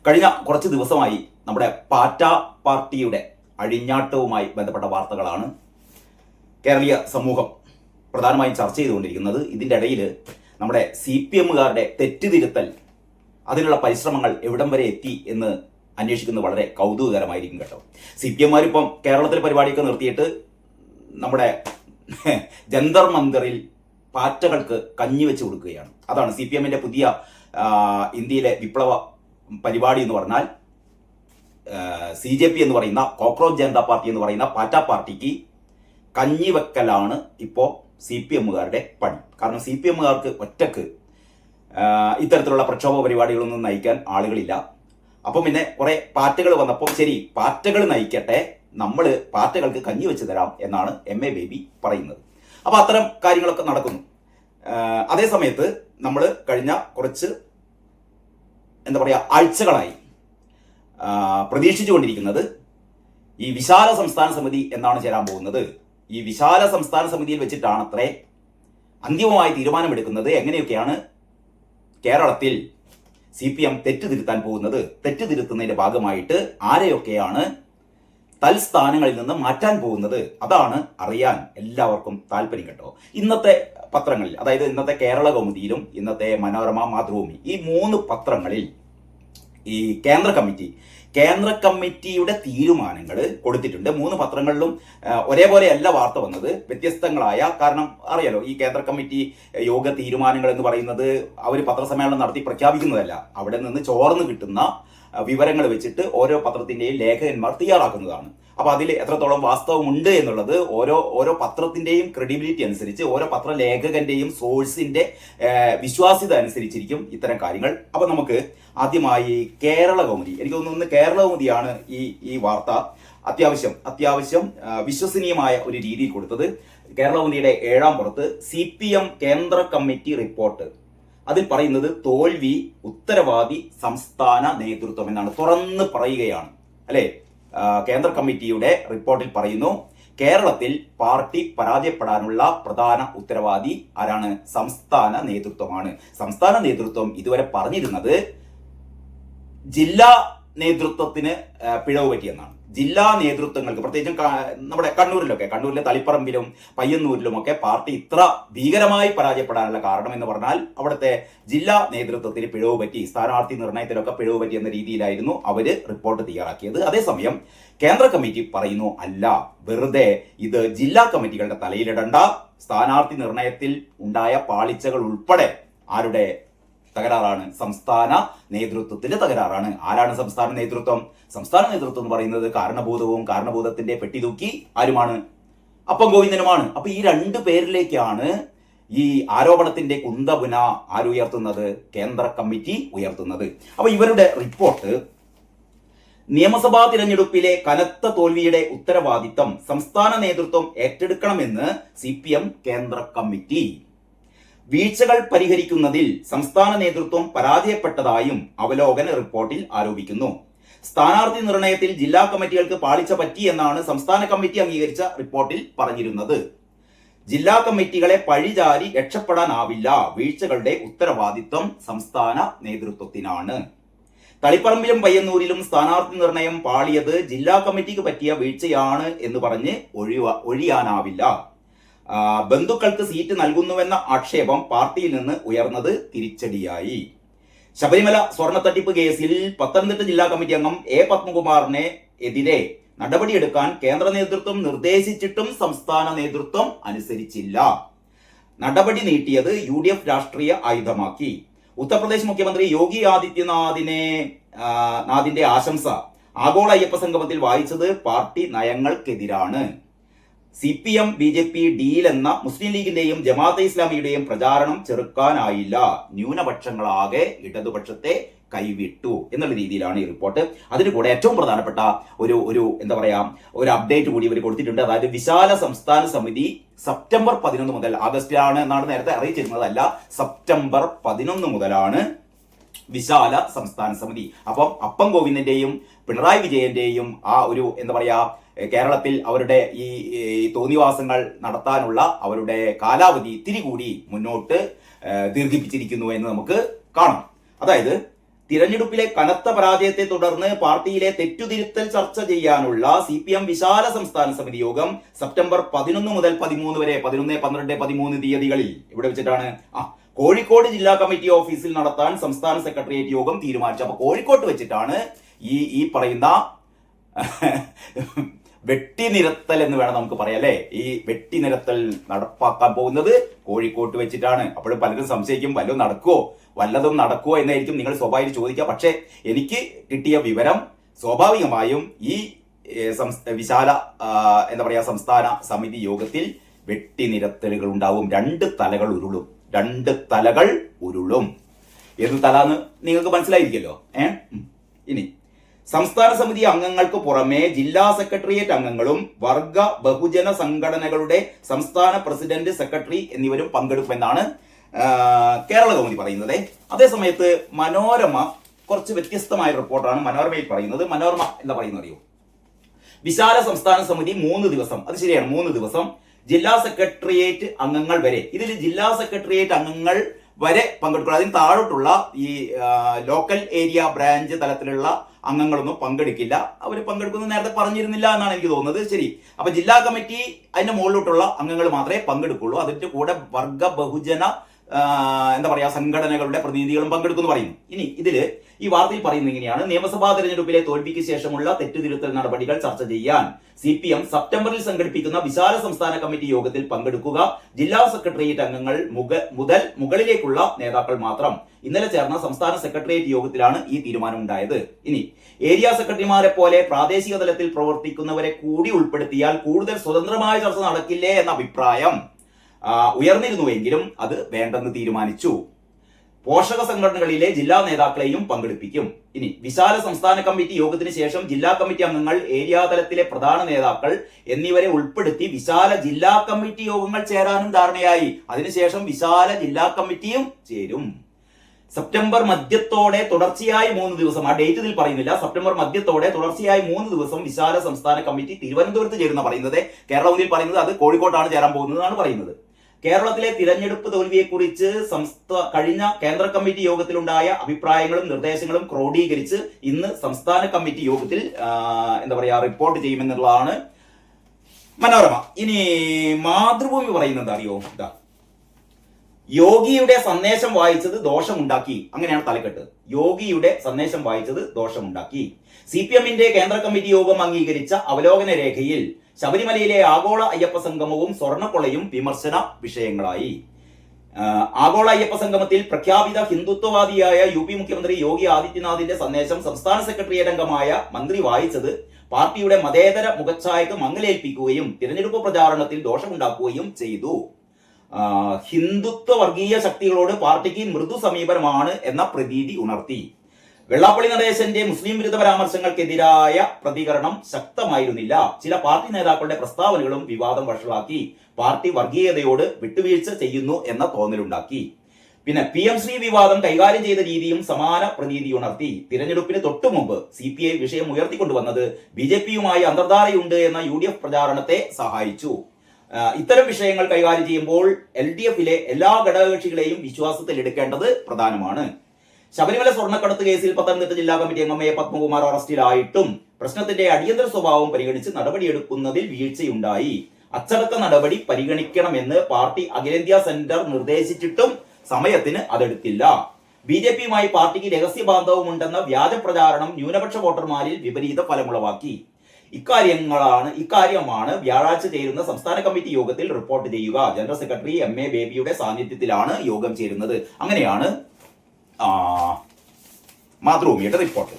കഴിഞ്ഞ കുറച്ച് ദിവസമായി നമ്മുടെ പാറ്റ പാർട്ടിയുടെ അഴിഞ്ഞാട്ടവുമായി ബന്ധപ്പെട്ട വാർത്തകളാണ് കേരളീയ സമൂഹം പ്രധാനമായും ചർച്ച ചെയ്തുകൊണ്ടിരിക്കുന്നത്. ഇതിൻ്റെ ഇടയിൽ നമ്മുടെ CPMകാരുടെ തെറ്റുതിരുത്തൽ, അതിനുള്ള പരിശ്രമങ്ങൾ എവിടം വരെ എത്തി എന്ന് അന്വേഷിക്കുന്നത് വളരെ കൗതുകകരമായിരിക്കും കേട്ടോ. CPMമാരിപ്പം കേരളത്തിൽ പരിപാടിയൊക്കെ നിർത്തിയിട്ട് നമ്മുടെ ജന്തർ മന്ദിറിൽ പാറ്റകൾക്ക് കഞ്ഞി വെച്ച് കൊടുക്കുകയാണ്. അതാണ് CPMന്റെ പുതിയ ഇന്ത്യയിലെ വിപ്ലവ പരിപാടി എന്ന് പറഞ്ഞാൽ CJP എന്ന് പറയുന്ന കോക്രോച്ച് ജനതാ പാർട്ടി എന്ന് പറയുന്ന പാറ്റ പാർട്ടിക്ക് കഞ്ഞിവെക്കലാണ് ഇപ്പോൾ CPMകാരുടെ പണി. കാരണം CPMകാർക്ക് ഒറ്റക്ക് ഇത്തരത്തിലുള്ള പ്രക്ഷോഭ പരിപാടികളൊന്നും നയിക്കാൻ ആളുകളില്ല. അപ്പം പിന്നെ കുറെ പാറ്റകൾ വന്നപ്പോൾ ശരി പാറ്റകൾ നയിക്കട്ടെ, നമ്മൾ പാറ്റകൾക്ക് കഞ്ഞി വെച്ച് തരാം എന്നാണ് MA ബേബി പറയുന്നത്. അപ്പോൾ അത്തരം കാര്യങ്ങളൊക്കെ നടക്കുന്നു. അതേ സമയത്ത് നമ്മൾ കഴിഞ്ഞ കുറച്ച് ആഴ്ചകളായി പ്രതീക്ഷിച്ചുകൊണ്ടിരിക്കുന്നത് ഈ വിശാല സംസ്ഥാന സമിതി എന്നാണ് ചേരാൻ പോകുന്നത്. ഈ വിശാല സംസ്ഥാന സമിതിയിൽ വെച്ചിട്ടാണ് അത്രേ അന്തിമമായി തീരുമാനമെടുക്കുന്നത് എങ്ങനെയൊക്കെയാണ് കേരളത്തിൽ CPM തെറ്റുതിരുത്താൻ പോകുന്നത്, തെറ്റുതിരുത്തുന്നതിന്റെ ഭാഗമായിട്ട് ആരെയൊക്കെയാണ് തൽസ്ഥാനങ്ങളിൽ നിന്ന് മാറ്റാൻ പോകുന്നത്. അതാണ് അറിയാൻ എല്ലാവർക്കും താല്പര്യം കേട്ടോ. ഇന്നത്തെ പത്രങ്ങളിൽ, അതായത് ഇന്നത്തെ കേരള കൗമുദിയിലും ഇന്നത്തെ മനോരമ, മാതൃഭൂമി, ഈ 3 പത്രങ്ങളിൽ ഈ കേന്ദ്ര കമ്മിറ്റിയുടെ തീരുമാനങ്ങൾ കൊടുത്തിട്ടുണ്ട്. 3 പത്രങ്ങളിലും ഒരേപോലെയല്ല വാർത്ത വന്നത്, വ്യത്യസ്തങ്ങളായ. കാരണം അറിയാലോ, ഈ കേന്ദ്ര കമ്മിറ്റി യോഗ തീരുമാനങ്ങൾ എന്ന് പറയുന്നത് അവർ പത്രസമ്മേളനം നടത്തി പ്രഖ്യാപിക്കുന്നതല്ല. അവിടെ നിന്ന് ചോർന്ന് കിട്ടുന്ന വിവരങ്ങൾ വെച്ചിട്ട് ഓരോ പത്രത്തിന്റെയും ലേഖകന്മാർ തയ്യാറാക്കുന്നതാണ്. അപ്പൊ അതിൽ എത്രത്തോളം വാസ്തവമുണ്ട് എന്നുള്ളത് ഓരോ പത്രത്തിന്റെയും ക്രെഡിബിലിറ്റി അനുസരിച്ച്, ഓരോ പത്രലേഖകന്റെയും സോഴ്സിന്റെ വിശ്വാസ്യത അനുസരിച്ചിരിക്കും ഇത്തരം കാര്യങ്ങൾ. അപ്പൊ നമുക്ക് ആദ്യമായി കേരള കൗമുദി, എനിക്ക് തോന്നുന്നു കേരള കൗമുദിയാണ് ഈ വാർത്ത അത്യാവശ്യം വിശ്വസനീയമായ ഒരു രീതിയിൽ കൊടുത്തത്. കേരള കൗമുദിയുടെ 7-ാം പുറത്ത് CPM കേന്ദ്ര കമ്മിറ്റി റിപ്പോർട്ട്, അതിൽ പറയുന്നത് തോൽവി ഉത്തരവാദി സംസ്ഥാന നേതൃത്വം എന്നാണ്, തുറന്ന് പറയുകയാണ് അല്ലെ. കേന്ദ്ര കമ്മിറ്റിയുടെ റിപ്പോർട്ടിൽ പറയുന്നു, കേരളത്തിൽ പാർട്ടി പരാജയപ്പെടാനുള്ള പ്രധാന ഉത്തരവാദി ആരാണ്? സംസ്ഥാന നേതൃത്വമാണ്. സംസ്ഥാന നേതൃത്വം ഇതുവരെ പറഞ്ഞിരുന്നത് ജില്ലാ നേതൃത്വത്തിന് പിഴവ് പറ്റിയെന്നാണ്. ജില്ലാ നേതൃത്വങ്ങൾക്ക്, പ്രത്യേകിച്ചും നമ്മുടെ കണ്ണൂരിലെ തളിപ്പറമ്പിലും പയ്യന്നൂരിലുമൊക്കെ പാർട്ടി ഇത്ര ഭീകരമായി പരാജയപ്പെടാനുള്ള കാരണം എന്ന് പറഞ്ഞാൽ അവിടുത്തെ ജില്ലാ നേതൃത്വത്തിന് പിഴവ് പറ്റി, സ്ഥാനാർത്ഥി നിർണയത്തിലൊക്കെ പിഴവ് പറ്റി എന്ന രീതിയിലായിരുന്നു അവര് റിപ്പോർട്ട് തയ്യാറാക്കിയത്. അതേസമയം കേന്ദ്ര കമ്മിറ്റി പറയുന്നു, അല്ല, വെറുതെ ഇത് ജില്ലാ കമ്മിറ്റികളുടെ തലയിലിടണ്ട. സ്ഥാനാർത്ഥി നിർണയത്തിൽ ഉണ്ടായ പാളിച്ചകൾ ഉൾപ്പെടെ ആരുടെ തകരാറാണ്? സംസ്ഥാന നേതൃത്വത്തിന്റെ തകരാറാണ്. ആരാണ് സംസ്ഥാന നേതൃത്വം? സംസ്ഥാന നേതൃത്വം എന്ന് പറയുന്നത് കാരണഭൂതത്തിന്റെ പെട്ടി തൂക്കി ആരുമാണ്? അപ്പം ഗോവിന്ദനുമാണ്. അപ്പൊ ഈ 2 പേരിലേക്കാണ് ഈ ആരോപണത്തിന്റെ കുന്തപുന ആരുയർത്തുന്നത്? കേന്ദ്ര കമ്മിറ്റി ഉയർത്തുന്നത്. അപ്പൊ ഇവരുടെ റിപ്പോർട്ട്, നിയമസഭാ തിരഞ്ഞെടുപ്പിലെ കനത്ത തോൽവിയുടെ ഉത്തരവാദിത്തം സംസ്ഥാന നേതൃത്വം ഏറ്റെടുക്കണമെന്ന് CPM കേന്ദ്ര കമ്മിറ്റി. വീഴ്ചകൾ പരിഹരിക്കുന്നതിൽ സംസ്ഥാന നേതൃത്വം പരാജയപ്പെട്ടതായും അവലോകന റിപ്പോർട്ടിൽ ആരോപിക്കുന്നു. സ്ഥാനാർത്ഥി നിർണയത്തിൽ ജില്ലാ കമ്മിറ്റികൾക്ക് പാളിച്ച പറ്റിയെന്നാണ് സംസ്ഥാന കമ്മിറ്റി അംഗീകരിച്ച റിപ്പോർട്ടിൽ പറഞ്ഞിരുന്നത്. ജില്ലാ കമ്മിറ്റികളെ പഴിചാരി രക്ഷപ്പെടാനാവില്ല. വീഴ്ചകളുടെ ഉത്തരവാദിത്വം സംസ്ഥാന നേതൃത്വത്തിനാണ്. തളിപ്പറമ്പിലും പയ്യന്നൂരിലും സ്ഥാനാർത്ഥി നിർണയം പാളിയത് ജില്ലാ കമ്മിറ്റിക്ക് പറ്റിയ വീഴ്ചയാണ് എന്ന് പറഞ്ഞ് ഒഴിയാനാവില്ല. ബന്ധുക്കൾക്ക് സീറ്റ് നൽകുന്നുവെന്ന ആക്ഷേപം പാർട്ടിയിൽ നിന്ന് ഉയർന്നത് തിരിച്ചടിയായി. ശബരിമല സ്വർണ്ണത്തട്ടിപ്പ് കേസിൽ പത്തനംതിട്ട ജില്ലാ കമ്മിറ്റി അംഗം A പത്മകുമാറിനെ എതിരെ നടപടിയെടുക്കാൻ കേന്ദ്ര നേതൃത്വം നിർദ്ദേശിച്ചിട്ടും സംസ്ഥാന നേതൃത്വം അനുസരിച്ചില്ല. നടപടി നീട്ടിയത് UDF രാഷ്ട്രീയ ആയുധമാക്കി. ഉത്തർപ്രദേശ് മുഖ്യമന്ത്രി യോഗി ആദിത്യനാഥിന്റെ ആശംസ ആഗോള അയ്യപ്പ സംഗമത്തിൽ വായിച്ചത് പാർട്ടി നയങ്ങൾക്കെതിരാണ്. CPM BJP ഡീൽ എന്ന മുസ്ലിം ലീഗിന്റെയും ജമാഅത്തെ ഇസ്ലാമിയുടെയും പ്രചാരണം ചെറുക്കാനായില്ല. ന്യൂനപക്ഷങ്ങളാകെ ഇടതുപക്ഷത്തെ കൈവിട്ടു എന്നുള്ള രീതിയിലാണ് ഈ റിപ്പോർട്ട്. അതിന് കൂടെ ഏറ്റവും പ്രധാനപ്പെട്ട ഒരു അപ്ഡേറ്റ് കൂടി ഇവർ കൊടുത്തിട്ടുണ്ട്. അതായത് വിശാല സംസ്ഥാന സമിതി സെപ്റ്റംബർ 11 മുതൽ, ആഗസ്റ്റിലാണ് എന്നാണ് നേരത്തെ അറിയിച്ചിരുന്നതല്ല, സെപ്റ്റംബർ 11 മുതലാണ് വിശാല സംസ്ഥാന സമിതി. അപ്പം ഗോവിന്ദന്റെയും പിണറായി വിജയന്റെയും ആ ഒരു കേരളത്തിൽ അവരുടെ ഈ തോന്നിവാസങ്ങൾ നടത്താനുള്ള അവരുടെ കാലാവധി ഇത്തിരി കൂടി മുന്നോട്ട് ദീർഘിപ്പിച്ചിരിക്കുന്നു എന്ന് നമുക്ക് കാണാം. അതായത് തിരഞ്ഞെടുപ്പിലെ കനത്ത പരാജയത്തെ തുടർന്ന് പാർട്ടിയിലെ തെറ്റുതിരുത്തൽ ചർച്ച ചെയ്യാനുള്ള CPM വിശാല സംസ്ഥാന സമിതി യോഗം സെപ്റ്റംബർ 11 മുതൽ 13 വരെ 11, 12, 13 തീയതികളിൽ ഇവിടെ വെച്ചിട്ടാണ് കോഴിക്കോട് ജില്ലാ കമ്മിറ്റി ഓഫീസിൽ നടത്താൻ സംസ്ഥാന സെക്രട്ടേറിയറ്റ് യോഗം തീരുമാനിച്ചു. അപ്പൊ കോഴിക്കോട്ട് വെച്ചിട്ടാണ് ഈ പറയുന്ന വെട്ടിനിരത്തൽ എന്ന് വേണം നമുക്ക് പറയാം അല്ലെ. ഈ വെട്ടിനിരത്തൽ നടപ്പാക്കാൻ പോകുന്നത് കോഴിക്കോട്ട് വെച്ചിട്ടാണ്. അപ്പോഴും പലരും സംശയിക്കും വല്ലതും നടക്കുവോ എന്നായിരിക്കും നിങ്ങൾ സ്വാഭാവികം ചോദിക്കുക. പക്ഷെ എനിക്ക് കിട്ടിയ വിവരം സ്വാഭാവികമായും ഈ വിശാല സംസ്ഥാന സമിതി യോഗത്തിൽ വെട്ടിനിരത്തലുകൾ ഉണ്ടാവും. രണ്ട് തലകൾ ഉരുളും. ഏത് തലാന്ന് നിങ്ങൾക്ക് മനസ്സിലായിരിക്കല്ലോ. ഇനി സംസ്ഥാന സമിതി അംഗങ്ങൾക്ക് പുറമെ ജില്ലാ സെക്രട്ടേറിയറ്റ് അംഗങ്ങളും വർഗ ബഹുജന സംഘടനകളുടെ സംസ്ഥാന പ്രസിഡന്റ്, സെക്രട്ടറി എന്നിവരും പങ്കെടുക്കുമെന്നാണ് കേരള കൗമുദി പറയുന്നത്. അതേസമയത്ത് മനോരമ കുറച്ച് വ്യത്യസ്തമായ റിപ്പോർട്ടാണ് മനോരമയിൽ പറയുന്നത്. മനോരമ എന്താ പറയുന്നത് അറിയോ? വിശാല സംസ്ഥാന സമിതി 3 ദിവസം, അത് ശരിയാണ്, 3 ദിവസം ജില്ലാ സെക്രട്ടേറിയറ്റ് അംഗങ്ങൾ വരെ, ഇതിൽ ജില്ലാ സെക്രട്ടേറിയറ്റ് അംഗങ്ങൾ വരെ പങ്കെടുക്കുക. അതിന് താഴോട്ടുള്ള ഈ ലോക്കൽ ഏരിയ ബ്രാഞ്ച് തലത്തിലുള്ള അംഗങ്ങളൊന്നും പങ്കെടുക്കില്ല. അവർ പങ്കെടുക്കുന്നത് നേരത്തെ പറഞ്ഞിരുന്നില്ല എന്നാണ് എനിക്ക് തോന്നുന്നത്. ശരി, അപ്പൊ ജില്ലാ കമ്മിറ്റി അതിന്റെ മുകളിലോട്ടുള്ള അംഗങ്ങൾ മാത്രമേ പങ്കെടുക്കുള്ളൂ. അതിന്റെ കൂടെ വർഗ ബഹുജന സംഘടനകളുടെ പ്രതിനിധികളും പങ്കെടുക്കുമെന്ന് പറയുന്നു. ഇനി ഇതില് ഈ വാർത്തയിൽ പറയുന്നത് ഇങ്ങനെയാണ്: നിയമസഭാ തെരഞ്ഞെടുപ്പിലെ തോൽവിക്ക് ശേഷമുള്ള തെറ്റുതിരുത്തൽ നടപടികൾ ചർച്ച ചെയ്യാൻ CPM സെപ്റ്റംബറിൽ സംഘടിപ്പിക്കുന്ന വിശാല സംസ്ഥാന കമ്മിറ്റി യോഗത്തിൽ പങ്കെടുക്കുക ജില്ലാ സെക്രട്ടേറിയറ്റ് അംഗങ്ങൾ മുതൽ മുകളിലേക്കുള്ള നേതാക്കൾ മാത്രം. ഇന്നലെ ചേർന്ന സംസ്ഥാന സെക്രട്ടേറിയറ്റ് യോഗത്തിലാണ് ഈ തീരുമാനം ഉണ്ടായത്. ഇനി ഏരിയ സെക്രട്ടറിമാരെ പോലെ പ്രാദേശിക തലത്തിൽ പ്രവർത്തിക്കുന്നവരെ കൂടി ഉൾപ്പെടുത്തിയാൽ കൂടുതൽ സ്വതന്ത്രമായ ചർച്ച നടക്കില്ലേ എന്ന അഭിപ്രായം ഉയർന്നിരുന്നുവെങ്കിലും അത് വേണ്ടെന്ന് തീരുമാനിച്ചു. പോഷക സംഘടനകളിലെ ജില്ലാ നേതാക്കളെയും പങ്കെടുപ്പിക്കും. ഇനി വിശാല സംസ്ഥാന കമ്മിറ്റി യോഗത്തിന് ശേഷം ജില്ലാ കമ്മിറ്റി അംഗങ്ങൾ, ഏരിയ തലത്തിലെ പ്രധാന നേതാക്കൾ എന്നിവരെ ഉൾപ്പെടുത്തി വിശാല ജില്ലാ കമ്മിറ്റി യോഗങ്ങൾ ചേരാനും ധാരണയായി. അതിനുശേഷം വിശാല ജില്ലാ കമ്മിറ്റിയും ചേരും. സെപ്റ്റംബർ മധ്യത്തോടെ തുടർച്ചയായി 3 ദിവസം, ആ ഡേറ്റ് ഇതിൽ പറയുന്നില്ല, സെപ്റ്റംബർ മധ്യത്തോടെ തുടർച്ചയായി 3 ദിവസം വിശാല സംസ്ഥാന കമ്മിറ്റി തിരുവനന്തപുരത്ത് ചേരുന്ന പറയുന്നത്. കേരളത്തിൽ പറയുന്നത് അത് കോഴിക്കോട്ടാണ് ചേരാൻ പോകുന്നതാണ് പറയുന്നത്. കേരളത്തിലെ തിരഞ്ഞെടുപ്പ് തോൽവിയെക്കുറിച്ച് കഴിഞ്ഞ കേന്ദ്ര കമ്മിറ്റി യോഗത്തിലുണ്ടായ അഭിപ്രായങ്ങളും നിർദ്ദേശങ്ങളും ക്രോഡീകരിച്ച് ഇന്ന് സംസ്ഥാന കമ്മിറ്റി യോഗത്തിൽ റിപ്പോർട്ട് ചെയ്യുമെന്നുള്ളതാണ് മനോരമ. ഇനി മാതൃഭൂമി പറയുന്നത് അറിയോ? യോഗിയുടെ സന്ദേശം വായിച്ചത് ദോഷമുണ്ടാക്കി, അങ്ങനെയാണ് തലക്കെട്ട്. യോഗിയുടെ സന്ദേശം വായിച്ചത് ദോഷമുണ്ടാക്കി. CPMന്റെ കേന്ദ്ര കമ്മിറ്റി യോഗം അംഗീകരിച്ച അവലോകന രേഖയിൽ ശബരിമലയിലെ ആഗോള അയ്യപ്പ സംഗമവും സ്വർണ്ണക്കൊള്ളയും വിമർശന വിഷയങ്ങളായി. ആഗോള അയ്യപ്പ സംഗമത്തിൽ പ്രഖ്യാപിത ഹിന്ദുത്വവാദിയായ UP മുഖ്യമന്ത്രി യോഗി ആദിത്യനാഥിന്റെ സന്ദേശം സംസ്ഥാന സെക്രട്ടേറിയറ്റ് അംഗമായ മന്ത്രി വായിച്ചത് പാർട്ടിയുടെ മതേതര മുഖച്ഛായക്ക് മങ്ങലേൽപ്പിക്കുകയും തിരഞ്ഞെടുപ്പ് പ്രചാരണത്തിൽ ദോഷമുണ്ടാക്കുകയും ചെയ്തു. ഹിന്ദുത്വ വർഗീയ ശക്തികളോട് പാർട്ടിക്ക് മൃദു സമീപനമാണ് എന്ന പ്രതീതി ഉണർത്തി. വെള്ളാപ്പള്ളി നടേശന്റെ മുസ്ലിം വിരുദ്ധ പരാമർശങ്ങൾക്കെതിരായ പ്രതികരണം ശക്തമായിരുന്നില്ല. ചില പാർട്ടി നേതാക്കളുടെ പ്രസ്താവനകളും വിവാദം വഷളാക്കി. പാർട്ടി വർഗീയതയോട് വിട്ടുവീഴ്ച ചെയ്യുന്നു എന്ന തോന്നലുണ്ടാക്കി. പിന്നെ PM ശ്രീ വിവാദം കൈകാര്യം ചെയ്ത രീതിയും സമാന പ്രതീതി ഉണർത്തി. തിരഞ്ഞെടുപ്പിന് തൊട്ടു മുമ്പ് CPI വിഷയം ഉയർത്തിക്കൊണ്ടുവന്നത് BJPയുമായി അന്തർധാരയുണ്ട് എന്ന UDF പ്രചാരണത്തെ സഹായിച്ചു. ഇത്തരം വിഷയങ്ങൾ കൈകാര്യം ചെയ്യുമ്പോൾ LDFിലെ എല്ലാ ഘടകകക്ഷികളെയും വിശ്വാസത്തിൽ എടുക്കേണ്ടത് പ്രധാനമാണ്. ശബരിമല സ്വർണ്ണക്കടത്ത് കേസിൽ പത്തനംതിട്ട ജില്ലാ കമ്മിറ്റി അംഗം A. പത്മകുമാർ അറസ്റ്റിലായിട്ടും പ്രശ്നത്തിന്റെ അടിയന്തര സ്വഭാവം പരിഗണിച്ച് നടപടിയെടുക്കുന്നതിൽ വീഴ്ചയുണ്ടായി. അച്ചടക്ക നടപടി പരിഗണിക്കണമെന്ന് പാർട്ടി അഖിലേന്ത്യാ സെന്റർ നിർദ്ദേശിച്ചിട്ടും സമയത്തിന് അതെടുത്തില്ല. BJPയുമായി പാർട്ടിക്ക് രഹസ്യ ബാന്ധവമുണ്ടെന്ന വ്യാജ പ്രചാരണം ന്യൂനപക്ഷ വോട്ടർമാരിൽ വിപരീത ഫലമുളവാക്കി. ഇക്കാര്യമാണ് വ്യാഴാഴ്ച ചേരുന്ന സംസ്ഥാന കമ്മിറ്റി യോഗത്തിൽ റിപ്പോർട്ട് ചെയ്യുക. ജനറൽ സെക്രട്ടറി MA ബേബിയുടെ സാന്നിധ്യത്തിലാണ് യോഗം ചേരുന്നത്. അങ്ങനെയാണ് മാതൃഭൂമിയുടെ റിപ്പോർട്ട്.